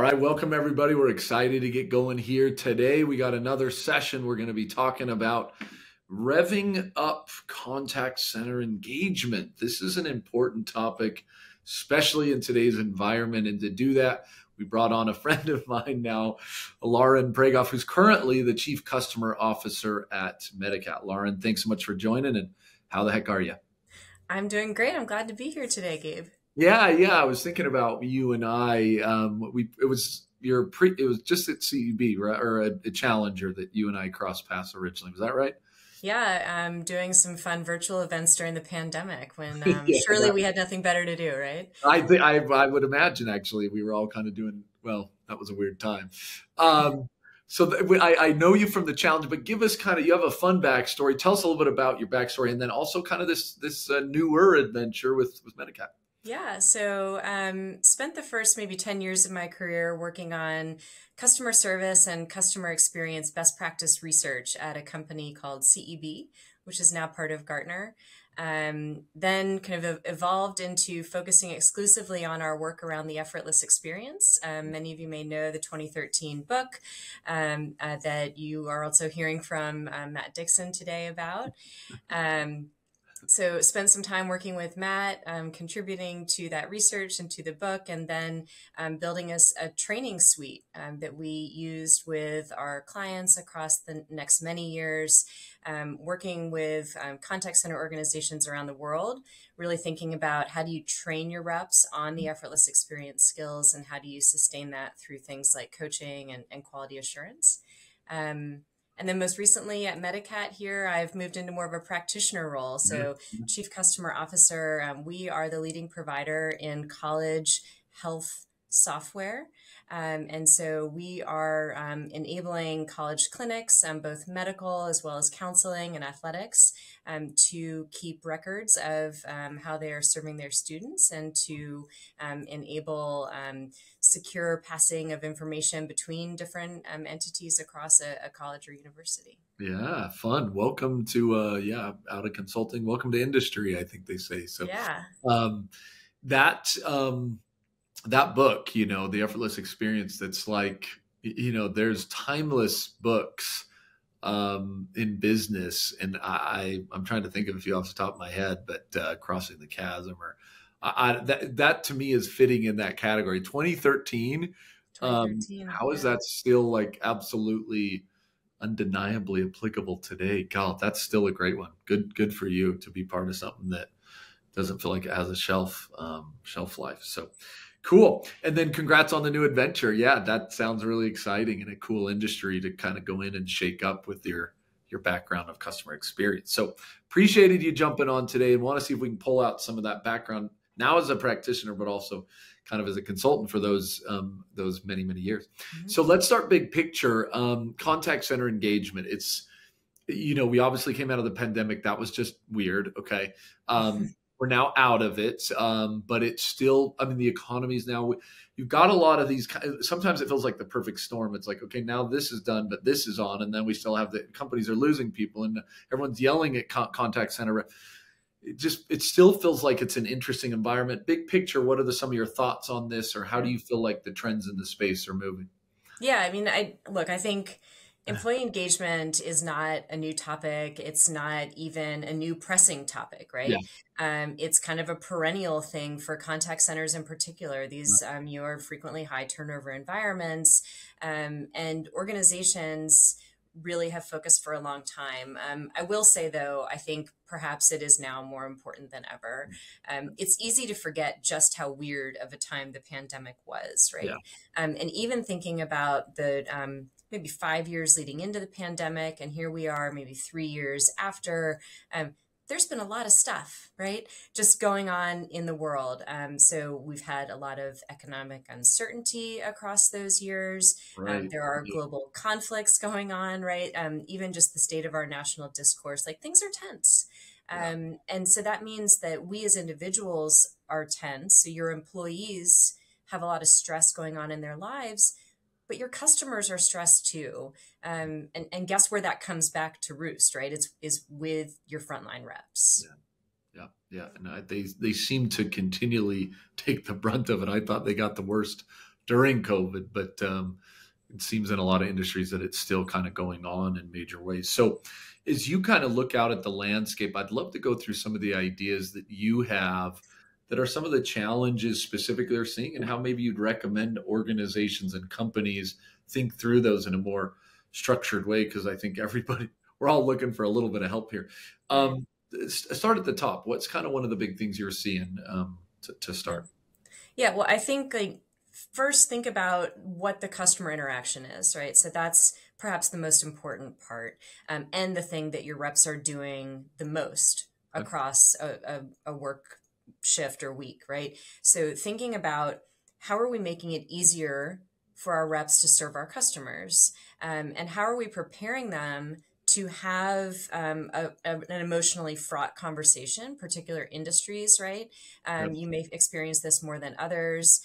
right, welcome everybody. We're excited to get going here today. We got another session. We're going to be talking about revving up contact center engagement. This is an important topic, especially in today's environment. And to do that, we brought on a friend of mine now, Lauren Pragoff, who's currently the Chief Customer Officer at Medicat. Lauren, thanks so much for joining. And how the heck are you? I'm doing great. I'm glad to be here today, Gabe. Yeah. I was thinking about you and I. It was it was just at CEB, right? Or a challenger that you and I crossed paths originally. Was that right? Yeah, I'm doing some fun virtual events during the pandemic when Yeah, surely we had nothing better to do, right? I would imagine actually we were all kind of doing well. That was a weird time. Um, I know you from the challenge, but give us kind of, you have a fun backstory. Tell us a little bit about your backstory, and then also kind of this newer adventure with Medicat. Yeah, so spent the first maybe 10 years of my career working on customer service and customer experience best practice research at a company called CEB, which is now part of Gartner. Then kind of evolved into focusing exclusively on our work around the effortless experience. Many of you may know the 2013 book that you are also hearing from Matt Dixon today about. So spent some time working with Matt, contributing to that research and to the book, and then building us a training suite that we used with our clients across the next many years, working with contact center organizations around the world, really thinking about how do you train your reps on the effortless experience skills and how do you sustain that through things like coaching and quality assurance. And then most recently at Medicat here, I've moved into more of a practitioner role. So Chief Customer Officer, we are the leading provider in college health software. And so we are enabling college clinics, both medical as well as counseling and athletics, to keep records of how they are serving their students and to enable secure passing of information between different entities across a college or university. Yeah, fun. Welcome to out of consulting. Welcome to industry, I think they say. So Yeah. um, that that book, the effortless experience, that's like, there's timeless books in business. And I'm trying to think of a few off the top of my head, but Crossing the Chasm or that to me is fitting in that category. 2013. 2013. How is Yeah. that still like absolutely undeniably applicable today? God, that's still a great one. Good for you to be part of something that doesn't feel like it has a shelf life. So cool. And then congrats on the new adventure. Yeah, that sounds really exciting and a cool industry to kind of go in and shake up with your background of customer experience. So appreciated you jumping on today and want to see if we can pull out some of that background now as a practitioner, but also kind of as a consultant for those many, many years. Mm-hmm. So let's start big picture. Contact center engagement. It's, we obviously came out of the pandemic. That was just weird. Okay. We're now out of it, but it's still, the economy's now, you've got a lot of these, sometimes it feels like the perfect storm. It's like, okay, now this is done, but this is on. And then we still have the companies are losing people and everyone's yelling at contact center. It still feels like it's an interesting environment. Big picture, what are some of your thoughts on this, or how do you feel like the trends in the space are moving? Yeah, I think employee engagement is not a new topic. It's not even a new pressing topic, right? Yeah. It's kind of a perennial thing for contact centers in particular. These are frequently high turnover environments, and organizations really have focused for a long time. I will say, though, I think perhaps it is now more important than ever. It's easy to forget just how weird of a time the pandemic was, right? Yeah. And even thinking about the maybe 5 years leading into the pandemic, and here we are maybe 3 years after, there's been a lot of stuff, right, just going on in the world. So we've had a lot of economic uncertainty across those years. Right. There are global conflicts going on, right? Even just the state of our national discourse, like things are tense. And so that means that we as individuals are tense. So your employees have a lot of stress going on in their lives, but your customers are stressed too. And guess where that comes back to roost, right? Is with your frontline reps. Yeah. And they seem to continually take the brunt of it. I thought they got the worst during COVID, but it seems in a lot of industries that it's still kind of going on in major ways. So as you kind of look out at the landscape, I'd love to go through some of the ideas that you have that are some of the challenges specifically they're seeing, and how maybe you'd recommend organizations and companies think through those in a more structured way. Because I think we're all looking for a little bit of help here. Right. Start at the top. What's kind of one of the big things you're seeing to Yeah. start? Yeah, well, I think like first think about what the customer interaction is, right? So that's perhaps the most important part, and the thing that your reps are doing the most Okay. across a work shift or week, right? So thinking about how are we making it easier for our reps to serve our customers, and how are we preparing them to have an emotionally fraught conversation, particular industries, right? Yep. You may experience this more than others.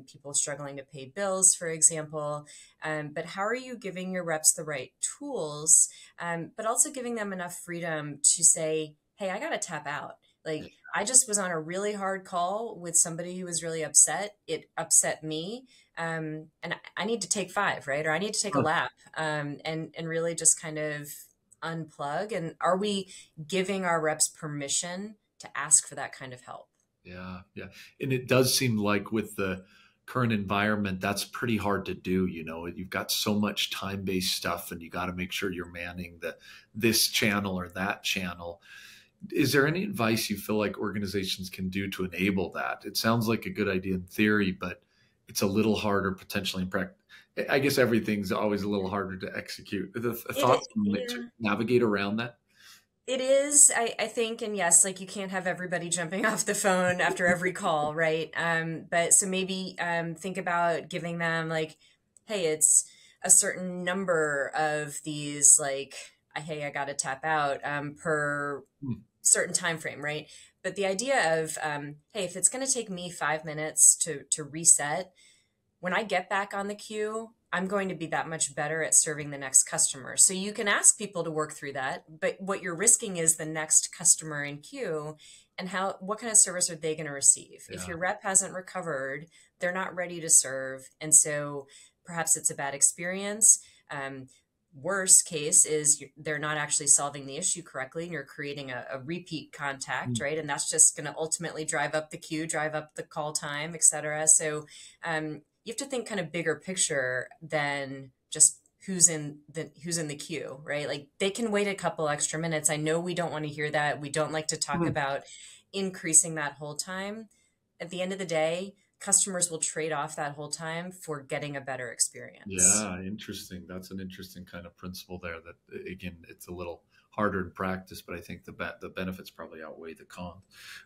People struggling to pay bills, for example. But how are you giving your reps the right tools, but also giving them enough freedom to say, hey, I got to tap out. Like, I just was on a really hard call with somebody who was really upset. It upset me. And I need to take 5, right? Or I need to take a Huh. lap, and really just kind of unplug. And are we giving our reps permission to ask for that kind of help? Yeah, yeah. And it does seem like with the current environment, that's pretty hard to do. You've got so much time-based stuff, and you got to make sure you're manning this channel or that channel. Is there any advice you feel like organizations can do to enable that? It sounds like a good idea in theory, but it's a little harder potentially in practice. I guess everything's always a little harder to execute. The thoughts to Yeah. navigate around that? It is, I think, and yes, like you can't have everybody jumping off the phone after every call, right? But so maybe think about giving them like, hey, it's a certain number of these, like, hey, I got to tap out per Hmm. certain time frame, right? But the idea of, hey, if it's going to take me 5 minutes to reset, when I get back on the queue, I'm going to be that much better at serving the next customer. So you can ask people to work through that, but what you're risking is the next customer in queue, and what kind of service are they going to receive? If Yeah. your rep hasn't recovered, they're not ready to serve. And so perhaps it's a bad experience. Worst case is they're not actually solving the issue correctly, and you're creating a repeat contact, Hmm. right? And that's just going to ultimately drive up the queue, drive up the call time, et cetera. So you have to think kind of bigger picture than just who's in the queue, right? Like they can wait a couple extra minutes. I know we don't want to hear that. We don't like to talk Hmm. about increasing that hold time. At the end of the day, customers will trade off that whole time for getting a better experience. Yeah, interesting. That's an interesting kind of principle there. That again, it's a little harder in practice, but I think the benefits probably outweigh the cons.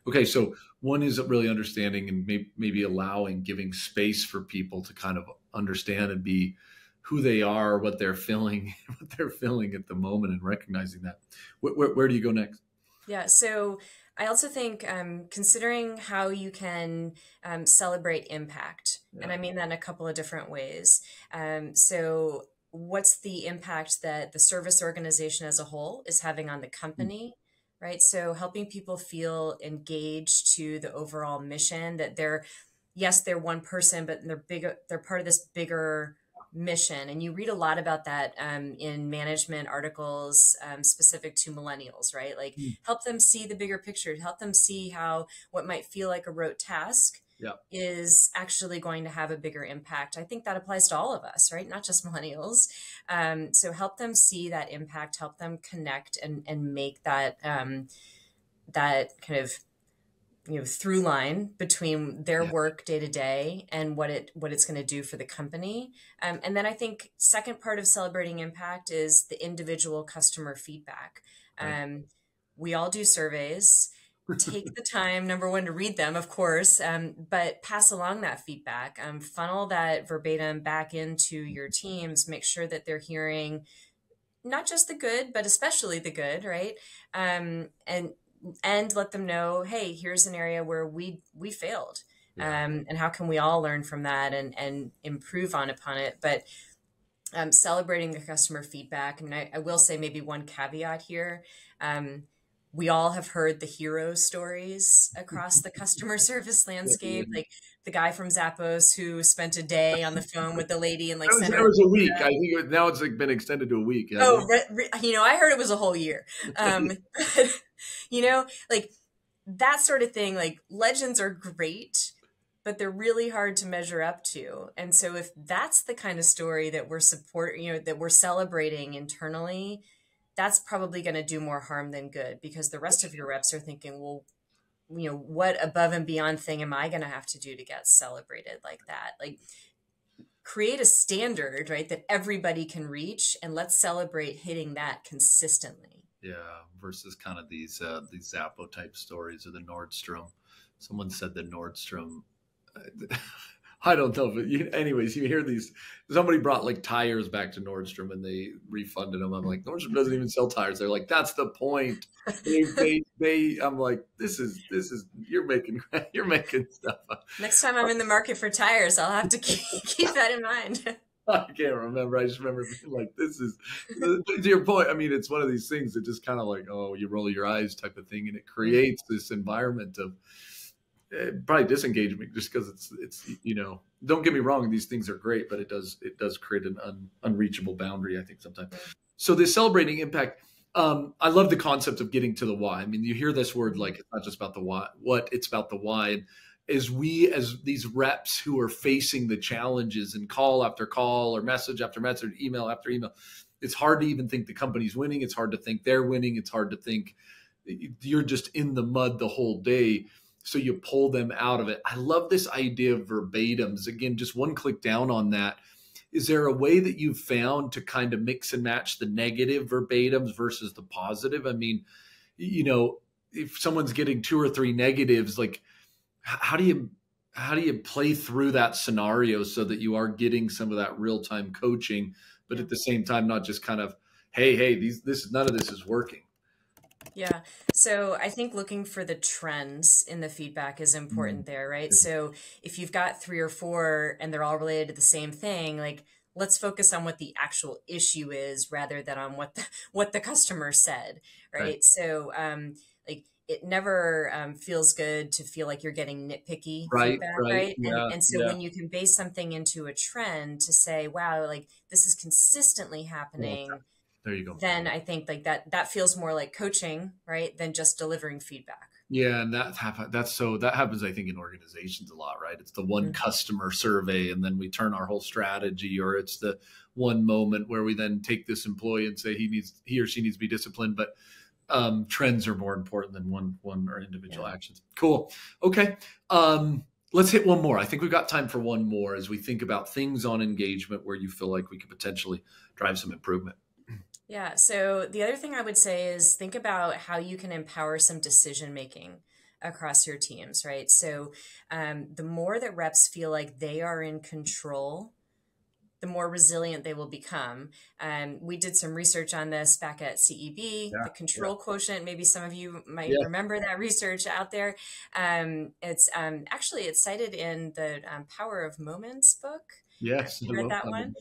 Okay, so one is really understanding and maybe allowing, giving space for people to kind of understand and be who they are, what they're feeling, what they're feeling at the moment, and recognizing that. Where do you go next? Yeah, so I also think considering how you can celebrate impact, and Yeah. I mean that in a couple of different ways. So, what's the impact that the service organization as a whole is having on the Hmm. company, right? So, helping people feel engaged to the overall mission that yes, they're one person, but they're bigger. They're part of this bigger mission, and you read a lot about that in management articles specific to millennials, right? Like Hmm. help them see the bigger picture, help them see how what might feel like a rote task Yeah. is actually going to have a bigger impact. I think that applies to all of us, right? Not just millennials. So help them see that impact, help them connect and make that kind of through line between their Yeah. work day to day and what it's going to do for the company. And then I think second part of celebrating impact is the individual customer feedback. Right. um, we all do surveys. Take the time, number one, to read them, of course, but pass along that feedback, funnel that verbatim back into your teams, make sure that they're hearing not just the good, but especially the good, right? And let them know, hey, here's an area where we failed, Yeah. and how can we all learn from that and improve upon it. But celebrating the customer feedback, and I will say maybe one caveat here. we all have heard the hero stories across the customer service landscape, like the guy from Zappos who spent a day on the phone with the lady and like It sent her. was a week. I think now it's like been extended to a week. Oh, I heard it was a whole year. But, like that sort of thing, like legends are great, but they're really hard to measure up to. And so if that's the kind of story that we're that we're celebrating internally, that's probably going to do more harm than good, because the rest of your reps are thinking, well, what above and beyond thing am I going to have to do to get celebrated like that? Like, create a standard, right, that everybody can reach, and let's celebrate hitting that consistently. Yeah, versus kind of these Zappo type stories or the Nordstrom. Someone said the Nordstrom. I don't know, but anyways, you hear these. Somebody brought like tires back to Nordstrom and they refunded them. I'm like, Nordstrom doesn't even sell tires. They're like, that's the point. I'm like, this is you're making stuff up. Next time I'm in the market for tires, I'll have to keep that in mind. I can't remember. I just remember being like, this is to your point. I mean, it's one of these things that just kind of like, oh, you roll your eyes type of thing, and it creates this environment of probably disengagement, just because it's don't get me wrong, these things are great, but it does create an unreachable boundary, I think, sometimes. So this celebrating impact, I love the concept of getting to the why. I mean, you hear this word, like, it's not just about the why, it's about the why. And as these reps who are facing the challenges and call after call or message after message, email after email, it's hard to even think the company's winning. It's hard to think they're winning. It's hard to think you're just in the mud the whole day. So you pull them out of it. I love this idea of verbatims. Again, just one click down on that. Is there a way that you've found to kind of mix and match the negative verbatims versus the positive? I mean, if someone's getting 2 or 3 negatives, like how do you play through that scenario so that you are getting some of that real-time coaching, but at the same time, not just kind of, hey, none of this is working. Yeah. So I think looking for the trends in the feedback is important there, right? So if you've got 3 or 4 and they're all related to the same thing, like, let's focus on what the actual issue is rather than on what the customer said, right? So like, it never feels good to feel like you're getting nitpicky feedback, right? Yeah, and so when you can base something into a trend to say, wow, like this is consistently happening. Yeah. There you go. Then I think like that feels more like coaching, right, than just delivering feedback. Yeah, and that happens, I think, in organizations a lot, right? It's the one customer survey, and then we turn our whole strategy, or it's the one moment where we then take this employee and say he or she needs to be disciplined. But trends are more important than one or individual actions. Cool. Okay. Let's hit one more. I think we've got time for one more as we think about things on engagement where you feel like we could potentially drive some improvement. Yeah. So the other thing I would say is think about how you can empower some decision making across your teams, right? So the more that reps feel like they are in control, the more resilient they will become. We did some research on this back at CEB, the control quotient. Maybe some of you might remember that research out there. It's cited in the Power of Moments book. Yes, you read that one.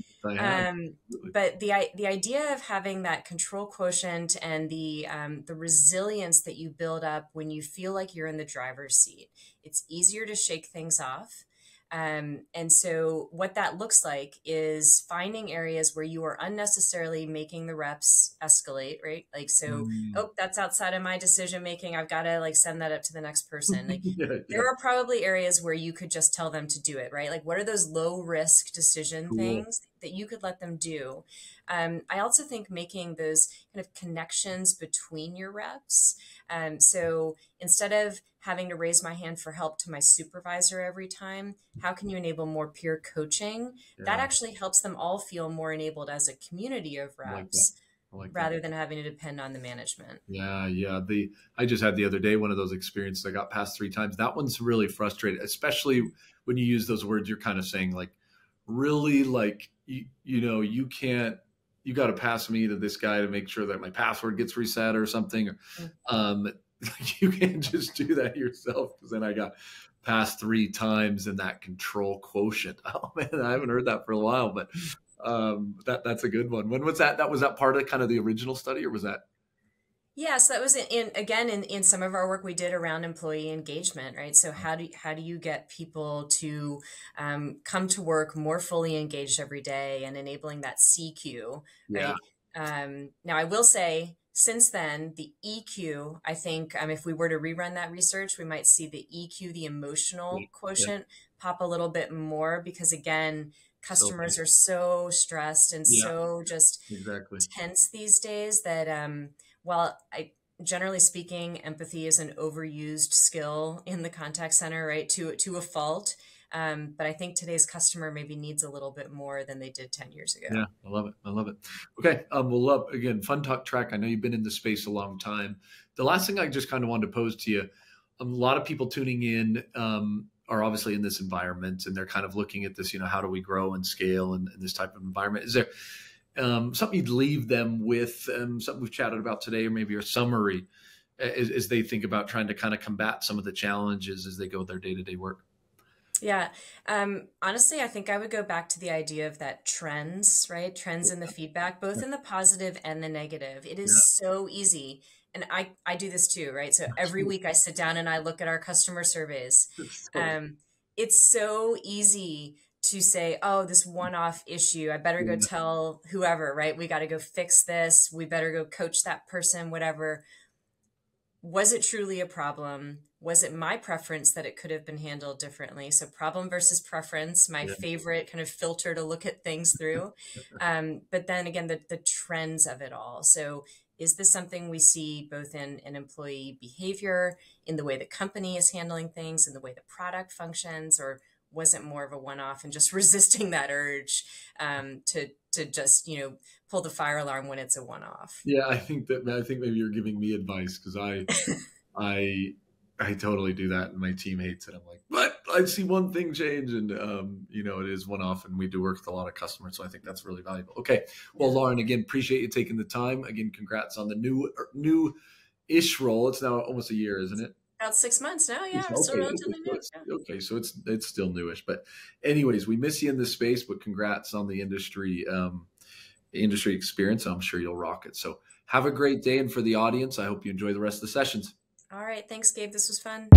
But the idea of having that control quotient and the resilience that you build up when you feel like you're in the driver's seat, it's easier to shake things off. And so what that looks like is finding areas where you are unnecessarily making the reps escalate, right? Like, so, that's outside of my decision making. I've got to like send that up to the next person. Like there are probably areas where you could just tell them to do it, right? Like, what are those low risk decision things that you could let them do? I also think making those kind of connections between your reps. So instead of having to raise my hand for help to my supervisor every time, how can you enable more peer coaching? That actually helps them all feel more enabled as a community of reps. Rather than having to depend on the management. Yeah. I just had the other day one of those experiences. I got passed 3 times. That one's really frustrating, especially when you use those words. You're kind of saying like, really, like you can't. You got to pass me to this guy to make sure that my password gets reset or something. You can't just do that yourself, because then I got passed 3 times in that control quotient. Oh man, I haven't heard that for a while, but that's a good one. When was that? Was that part of kind of the original study, or was that? Yeah, so that was in some of our work we did around employee engagement, right? So how do you get people to come to work more fully engaged every day and enabling that CQ, Yeah. right? Now I will say since then the EQ, I think if we were to rerun that research, we might see the EQ, the Yeah. emotional Yeah. quotient, pop a little bit more because again, So customers are so stressed and yeah, so just exactly. tense these days that well, generally speaking, empathy is an overused skill in the contact center, right? To a fault. But I think today's customer maybe needs a little bit more than they did 10 years Yeah, ago. I love it. I love it. Okay. We'll love again, fun talk track. I know you've been in the space a long time. The last thing I just kind of wanted to pose to you, a lot of people tuning in are obviously in this environment and they're kind of looking at this, how do we grow and scale in this type of environment? Is there something you'd leave them with, something we've chatted about today, or maybe a summary as they think about trying to kind of combat some of the challenges as they go their day-to-day work? Yeah. Honestly, I think I would go back to the idea of that trends, right? Trends in the feedback, both in the positive and the negative. It Yeah. is so easy. And I do this too, right? So every week I sit down and I look at our customer surveys. So, Um, it's so easy to say, oh, this one-off issue, I better go yeah, tell whoever, right? We got to go fix this. We better go coach that person, whatever. Was it truly a problem? Was it my preference that it could have been handled differently? So problem versus preference, my yeah, favorite kind of filter to look at things through. But then again, the trends of it all. So is this something we see both in employee behavior, in the way the company is handling things, in the way the product functions, or was it more of a one-off and just resisting that urge to just, pull the fire alarm when it's a one-off? yeah. I think maybe you're giving me advice because I I totally do that, and my team hates it. I'm like, but I see one thing change, and it is one off, and we do work with a lot of customers, so I think that's really valuable. Okay, well, Yeah. Lauren, again, appreciate you taking the time. Again, congrats on the new ish role. It's now almost a year, isn't it? About 6 months now. Yeah, we're still Okay, relatively new. Yeah. so it's still newish, but anyways, we miss you in this space, but congrats on the industry experience. I'm sure you'll rock it. So have a great day, and for the audience, I hope you enjoy the rest of the sessions. All right. Thanks, Gabe. This was fun.